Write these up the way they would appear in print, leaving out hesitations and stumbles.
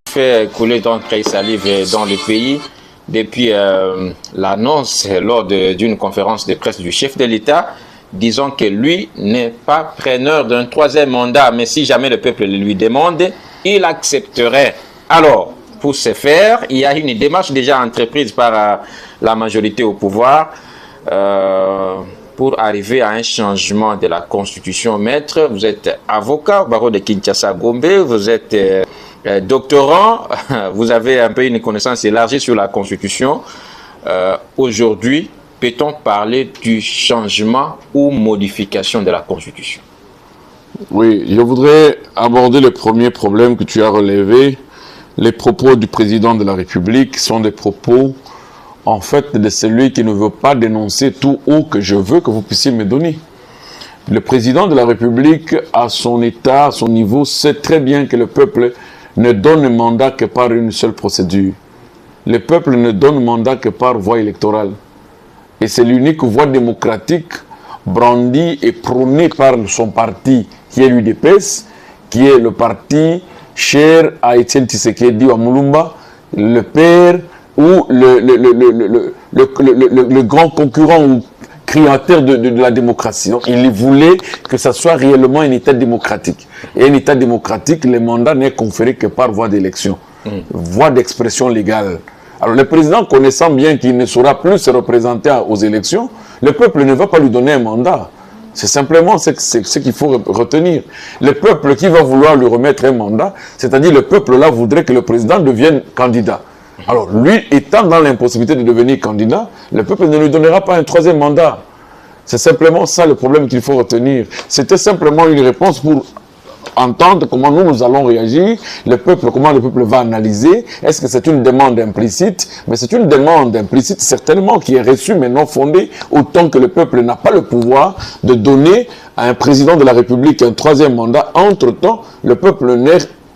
Fait couler donc très salive dans le pays depuis l'annonce lors d'une conférence de presse du chef de l'État, disant que lui n'est pas preneur d'un troisième mandat, mais si jamais le peuple le lui demande, il accepterait. Alors, pour ce faire, il y a une démarche déjà entreprise par la majorité au pouvoir pour arriver à un changement de la Constitution. Maître, vous êtes avocat au barreau de Kinshasa-Gombe, vous êtes doctorant, vous avez un peu une connaissance élargie sur la Constitution. Aujourd'hui, peut-on parler du changement ou modification de la Constitution? Oui, je voudrais aborder le premier problème que tu as relevé. Les propos du président de la République sont des propos, en fait, de celui qui ne veut pas dénoncer tout haut que je veux que vous puissiez me donner. Le président de la République, à son état, à son niveau, sait très bien que le peuple ne donne mandat que par une seule procédure. Le peuple ne donne mandat que par voie électorale. Et c'est l'unique voie démocratique brandie et prônée par son parti, qui est l'UDPS, qui est le parti cher à Étienne Tshisekedi à Moulumba, le père ou le grand concurrent ou créateur de la démocratie. Donc, il voulait que ça soit réellement un État démocratique. Et un État démocratique, le mandat n'est conféré que par voie d'élection, voie d'expression légale. Alors, le président, connaissant bien qu'il ne saura plus se représenter aux élections, le peuple ne va pas lui donner un mandat. C'est simplement ce qu'il faut retenir. Le peuple qui va vouloir lui remettre un mandat, c'est-à-dire le peuple là voudrait que le président devienne candidat. Alors lui, étant dans l'impossibilité de devenir candidat, le peuple ne lui donnera pas un troisième mandat. C'est simplement ça le problème qu'il faut retenir. C'était simplement une réponse pour entendre comment nous allons réagir, le peuple, comment le peuple va analyser. Est-ce que c'est une demande implicite? Mais c'est une demande implicite certainement qui est reçue mais non fondée, autant que le peuple n'a pas le pouvoir de donner à un président de la République un troisième mandat. Entre-temps, le peuple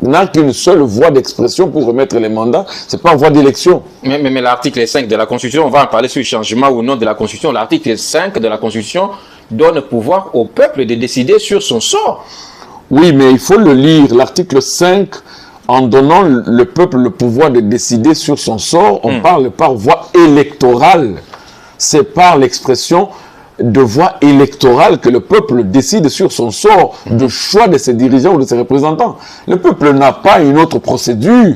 n'a qu'une seule voie d'expression pour remettre les mandats, c'est pas voie d'élection. Mais l'article 5 de la Constitution, on va en parler sur le changement ou non de la Constitution, l'article 5 de la Constitution donne le pouvoir au peuple de décider sur son sort. Oui, mais il faut le lire, l'article 5, en donnant le peuple le pouvoir de décider sur son sort, on parle par voie électorale. C'est par l'expression de voie électorale que le peuple décide sur son sort, de choix de ses dirigeants ou de ses représentants. Le peuple n'a pas une autre procédure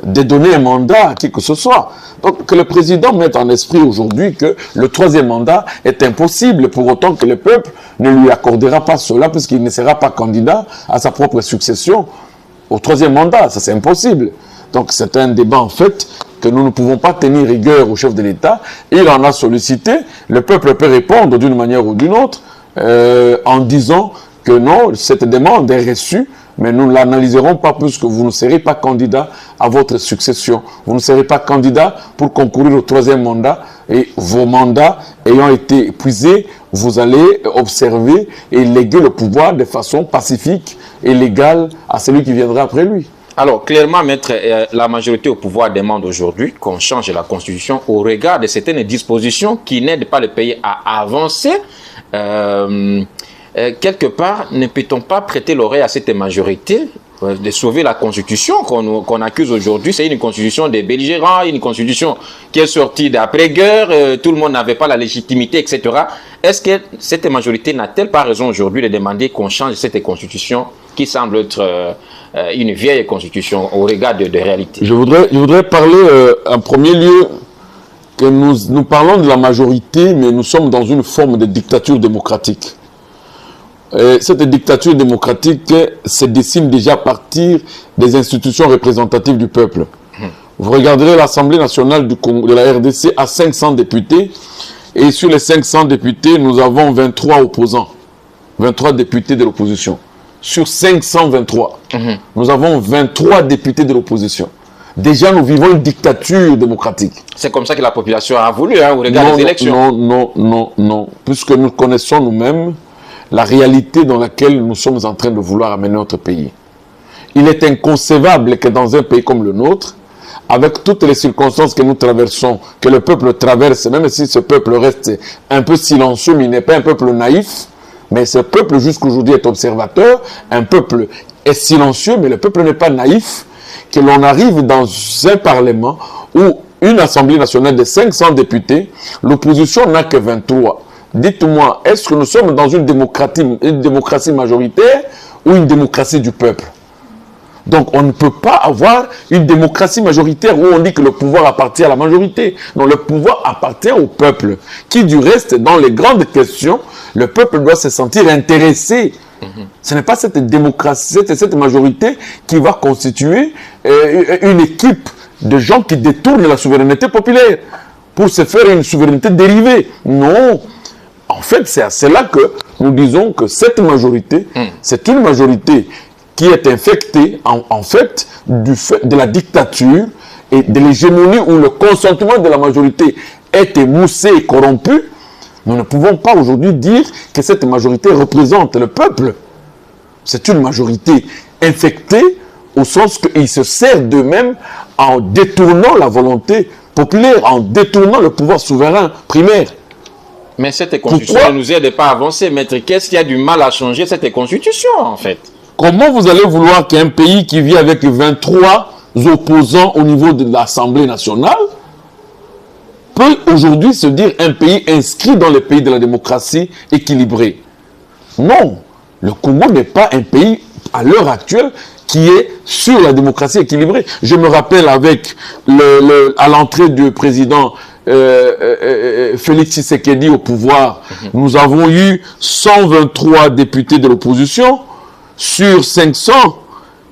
de donner un mandat à qui que ce soit. Donc que le président mette en esprit aujourd'hui que le troisième mandat est impossible pour autant que le peuple ne lui accordera pas cela puisqu'il ne sera pas candidat à sa propre succession au troisième mandat. Ça c'est impossible. Donc c'est un débat en fait que nous ne pouvons pas tenir rigueur au chef de l'État. Il en a sollicité. Le peuple peut répondre d'une manière ou d'une autre en disant que non, cette demande est reçue, mais nous ne l'analyserons pas puisque vous ne serez pas candidat à votre succession. Vous ne serez pas candidat pour concourir au troisième mandat et vos mandats ayant été épuisés, vous allez observer et léguer le pouvoir de façon pacifique et légale à celui qui viendra après lui. Alors, clairement, maître, la majorité au pouvoir demande aujourd'hui qu'on change la Constitution au regard de certaines dispositions qui n'aident pas le pays à avancer. Quelque part, ne peut-on pas prêter l'oreille à cette majorité de sauver la Constitution qu'on accuse aujourd'hui? C'est une Constitution des belligérants, une Constitution qui est sortie d'après-guerre, tout le monde n'avait pas la légitimité, etc. Est-ce que cette majorité n'a-t-elle pas raison aujourd'hui de demander qu'on change cette Constitution qui semble être une vieille Constitution au regard de réalité? Je voudrais parler en premier lieu que nous parlons de la majorité, mais nous sommes dans une forme de dictature démocratique. Cette dictature démocratique se dessine déjà à partir des institutions représentatives du peuple. Vous regarderez l'Assemblée nationale de la RDC à 500 députés, et sur les 500 députés, nous avons 23 opposants, 23 députés de l'opposition. Sur 523, nous avons 23 députés de l'opposition. Déjà, nous vivons une dictature démocratique. C'est comme ça que la population a voulu, au regard des élections. Non. Puisque nous connaissons nous-mêmes la réalité dans laquelle nous sommes en train de vouloir amener notre pays. Il est inconcevable que dans un pays comme le nôtre, avec toutes les circonstances que nous traversons, que le peuple traverse, même si ce peuple reste un peu silencieux, mais il n'est pas un peuple naïf, mais ce peuple jusqu'aujourd'hui est observateur, un peuple est silencieux, mais le peuple n'est pas naïf, que l'on arrive dans un parlement où une assemblée nationale de 500 députés, l'opposition n'a que 23. Dites-moi, est-ce que nous sommes dans une démocratie majoritaire ou une démocratie du peuple? Donc, on ne peut pas avoir une démocratie majoritaire où on dit que le pouvoir appartient à la majorité. Non, le pouvoir appartient au peuple, qui du reste, dans les grandes questions, le peuple doit se sentir intéressé. Ce n'est pas cette démocratie, cette majorité qui va constituer une équipe de gens qui détournent la souveraineté populaire pour se faire une souveraineté dérivée. Non. En fait, c'est à cela que nous disons que cette majorité, c'est une majorité qui est infectée, en fait, de la dictature et de l'hégémonie où le consentement de la majorité est émoussé et corrompu. Nous ne pouvons pas aujourd'hui dire que cette majorité représente le peuple. C'est une majorité infectée au sens qu'il se sert d'eux-mêmes en détournant la volonté populaire, en détournant le pouvoir souverain primaire. Mais cette constitution ne nous aide pas à avancer, maître. Qu'est-ce qui a du mal à changer cette constitution, en fait? Comment vous allez vouloir qu'un pays qui vit avec 23 opposants au niveau de l'Assemblée nationale peut aujourd'hui se dire un pays inscrit dans les pays de la démocratie équilibrée? Non, le Congo n'est pas un pays à l'heure actuelle qui est sur la démocratie équilibrée. Je me rappelle avec à l'entrée du président Félix Tshisekedi au pouvoir, nous avons eu 123 députés de l'opposition sur 500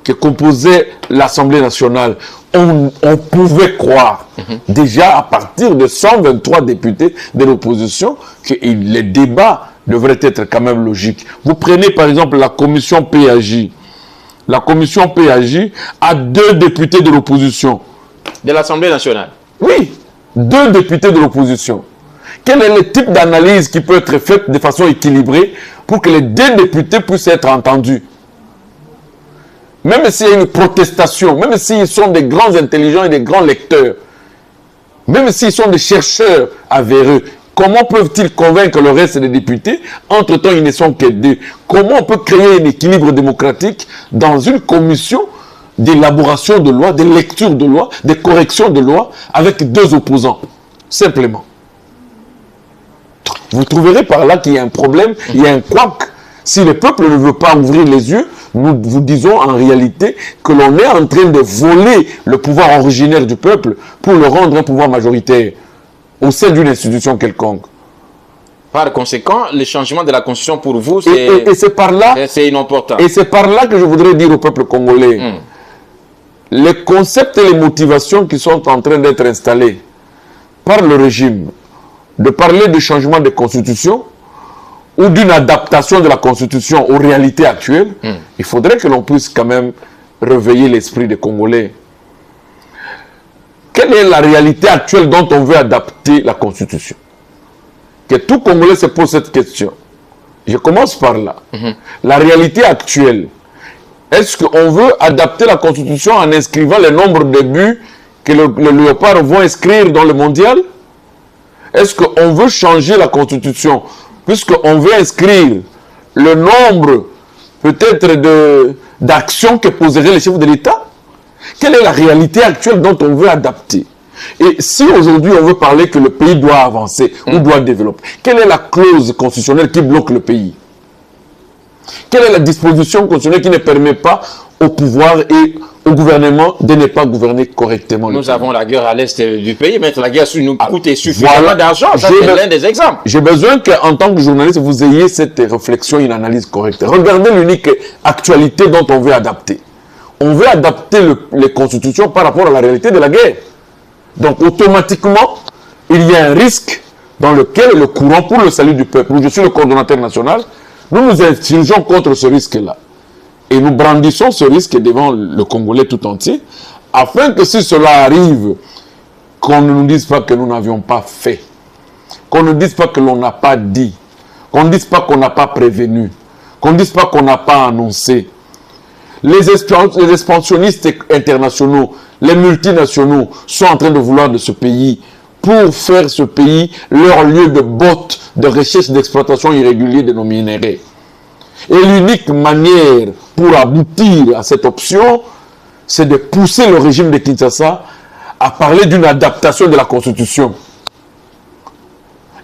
que composait l'Assemblée nationale. On pouvait croire, déjà à partir de 123 députés de l'opposition, que les débats devraient être quand même logiques. Vous prenez par exemple la commission PAJ. La commission PAJ a 2 députés de l'opposition. De l'Assemblée nationale? Oui, 2 députés de l'opposition. Quel est le type d'analyse qui peut être faite de façon équilibrée pour que les 2 députés puissent être entendus? Même s'il y a une protestation, même s'ils sont des grands intelligents et des grands lecteurs, même s'ils sont des chercheurs avérés, comment peuvent-ils convaincre le reste des députés? Entre-temps, ils ne sont que 2. Comment on peut créer un équilibre démocratique dans une commission d'élaboration de loi, de lecture de loi, de correction de loi, avec 2 opposants? Simplement. Vous trouverez par là qu'il y a un problème, il y a un couac. Si le peuple ne veut pas ouvrir les yeux, nous vous disons en réalité que l'on est en train de voler le pouvoir originaire du peuple pour le rendre un pouvoir majoritaire au sein d'une institution quelconque. Par conséquent, le changement de la Constitution pour vous, c'est par là, c'est inopportun. Et c'est par là que je voudrais dire au peuple congolais, les concepts et les motivations qui sont en train d'être installés par le régime, de parler de changement de Constitution, ou d'une adaptation de la Constitution aux réalités actuelles, il faudrait que l'on puisse quand même réveiller l'esprit des Congolais. Quelle est la réalité actuelle dont on veut adapter la Constitution? Que tout Congolais se pose cette question. Je commence par là. La réalité actuelle, est-ce qu'on veut adapter la Constitution en inscrivant le nombre de buts que le Léopard vont inscrire dans le mondial? Est-ce qu'on veut changer la Constitution puisqu'on veut inscrire le nombre peut-être d'actions que poseraient les chefs de l'État? Quelle est la réalité actuelle dont on veut adapter? Et si aujourd'hui on veut parler que le pays doit avancer ou doit développer, quelle est la clause constitutionnelle qui bloque le pays? Quelle est la disposition constitutionnelle qui ne permet pas au pouvoir et au gouvernement de ne pas gouverner correctement? Nous avons la guerre à l'est du pays, mais la guerre nous coûte suffisamment d'argent. Ça, c'est l'un des exemples. J'ai besoin qu'en tant que journaliste, vous ayez cette réflexion, une analyse correcte. Regardez l'unique actualité dont on veut adapter. On veut adapter les constitutions par rapport à la réalité de la guerre. Donc, automatiquement, il y a un risque dans lequel le courant pour le salut du peuple, où je suis le coordonnateur national, nous nous insurgeons contre ce risque-là. Et nous brandissons ce risque devant le Congolais tout entier, afin que si cela arrive, qu'on ne nous dise pas que nous n'avions pas fait, qu'on ne dise pas que l'on n'a pas dit, qu'on ne dise pas qu'on n'a pas prévenu, qu'on ne dise pas qu'on n'a pas annoncé. les expansionnistes internationaux, les multinationaux sont en train de vouloir de ce pays pour faire ce pays leur lieu de botte, de recherche d'exploitation irrégulière de nos minéraux. Et l'unique manière pour aboutir à cette option, c'est de pousser le régime de Kinshasa à parler d'une adaptation de la Constitution.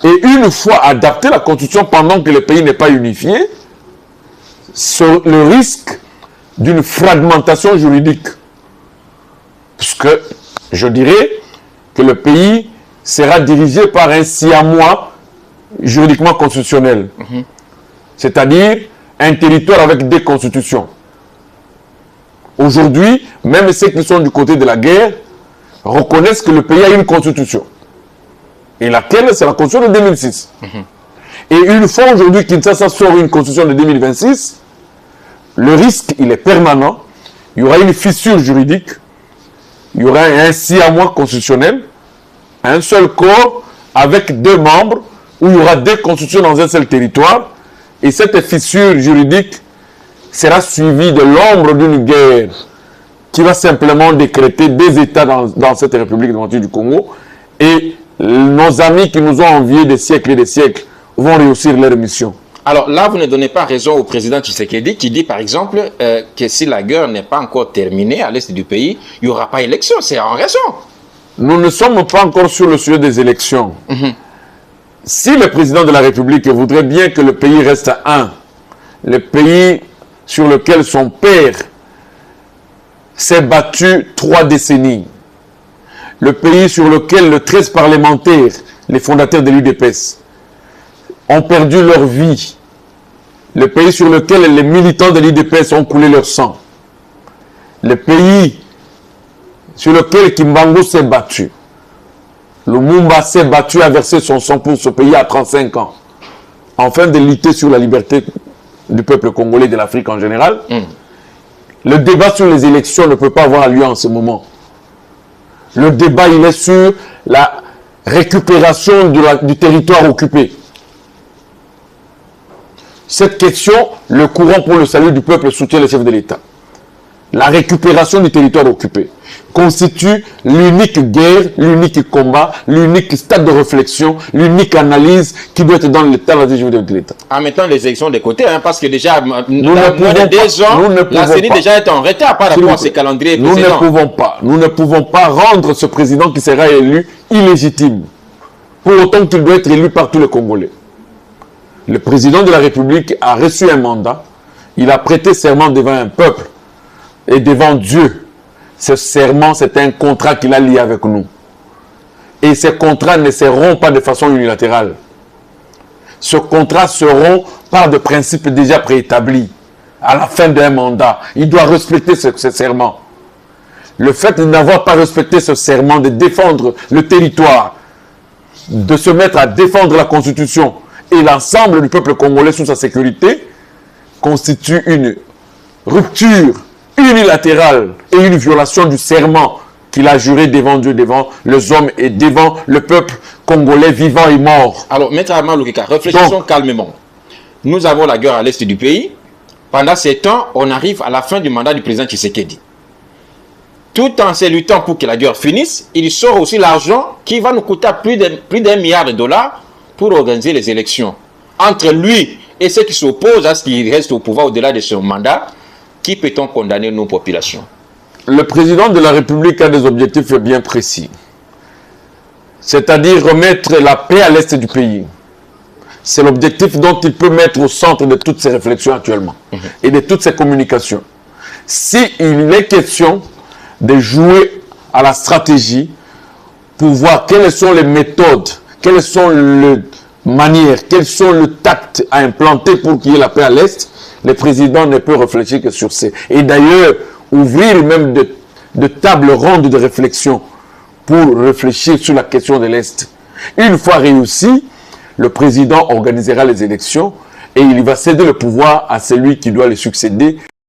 Et une fois adapté la Constitution pendant que le pays n'est pas unifié, le risque d'une fragmentation juridique. Puisque je dirais que le pays sera dirigé par un siamois juridiquement constitutionnel. C'est-à-dire un territoire avec des constitutions. Aujourd'hui, même ceux qui sont du côté de la guerre reconnaissent que le pays a une constitution. Et laquelle, c'est la constitution de 2006. Et une fois aujourd'hui Kinshasa sort une constitution de 2026, le risque, il est permanent. Il y aura une fissure juridique. Il y aura un siamois constitutionnel, un seul corps avec 2 membres, où il y aura 2 constitutions dans un seul territoire. Et cette fissure juridique sera suivie de l'ombre d'une guerre qui va simplement décréter des États dans cette République démocratique du Congo. Et nos amis qui nous ont enviés des siècles et des siècles vont réussir leur mission. Alors là, vous ne donnez pas raison au président Tshisekedi qui dit par exemple que si la guerre n'est pas encore terminée à l'est du pays, il n'y aura pas élection. C'est en raison. Nous ne sommes pas encore sur le sujet des élections. Si le président de la République voudrait bien que le pays reste un, le pays sur lequel son père s'est battu 3 décennies, le pays sur lequel les 13 parlementaires, les fondateurs de l'UDPS, ont perdu leur vie, le pays sur lequel les militants de l'UDPS ont coulé leur sang, le pays sur lequel Kimbangu s'est battu, Lumumba s'est battu à verser son sang pour ce pays à 35 ans, afin de lutter sur la liberté du peuple congolais et de l'Afrique en général. Le débat sur les élections ne peut pas avoir lieu en ce moment. Le débat, il est sur la récupération du territoire occupé. Cette question, le courant pour le salut du peuple soutient le chef de l'État. La récupération du territoire occupé constitue l'unique guerre, l'unique combat, l'unique stade de réflexion, l'unique analyse qui doit être dans l'État, la décision de l'État. En mettant les élections de côté, hein, parce que déjà, la CENI déjà est en retard par rapport à ces calendriers précédents. Nous ne pouvons pas rendre ce président qui sera élu illégitime, pour autant qu'il doit être élu par tous les Congolais. Le président de la République a reçu un mandat, il a prêté serment devant un peuple et devant Dieu. Ce serment, c'est un contrat qu'il a lié avec nous. Et ces contrats ne seront pas de façon unilatérale. Ce contrat seront par des principes déjà préétablis. À la fin d'un mandat, il doit respecter ce serment. Le fait de n'avoir pas respecté ce serment, de défendre le territoire, de se mettre à défendre la Constitution et l'ensemble du peuple congolais sous sa sécurité, constitue une rupture unilatérale et une violation du serment qu'il a juré devant Dieu, devant les hommes et devant le peuple congolais vivant et mort. Alors, Maître Armand Lukeka, réfléchissons calmement. Nous avons la guerre à l'est du pays. Pendant ces temps, on arrive à la fin du mandat du président Tshisekedi. Tout en se luttant pour que la guerre finisse, il sort aussi l'argent qui va nous coûter plus d'1 milliard de dollars pour organiser les élections. Entre lui et ceux qui s'opposent à ce qu'il reste au pouvoir au-delà de son mandat, qui peut-on condamner nos populations? Le président de la République a des objectifs bien précis. C'est-à-dire remettre la paix à l'est du pays. C'est l'objectif dont il peut mettre au centre de toutes ces réflexions actuellement et de toutes ces communications. S'il est question de jouer à la stratégie pour voir quelles sont les méthodes, quelles sont les manières, quels sont le tact à implanter pour qu'il y ait la paix à l'est, le président ne peut réfléchir que sur ces. Et d'ailleurs, ouvrir même de tables rondes de réflexion pour réfléchir sur la question de l'Est. Une fois réussi, le président organisera les élections et il va céder le pouvoir à celui qui doit le succéder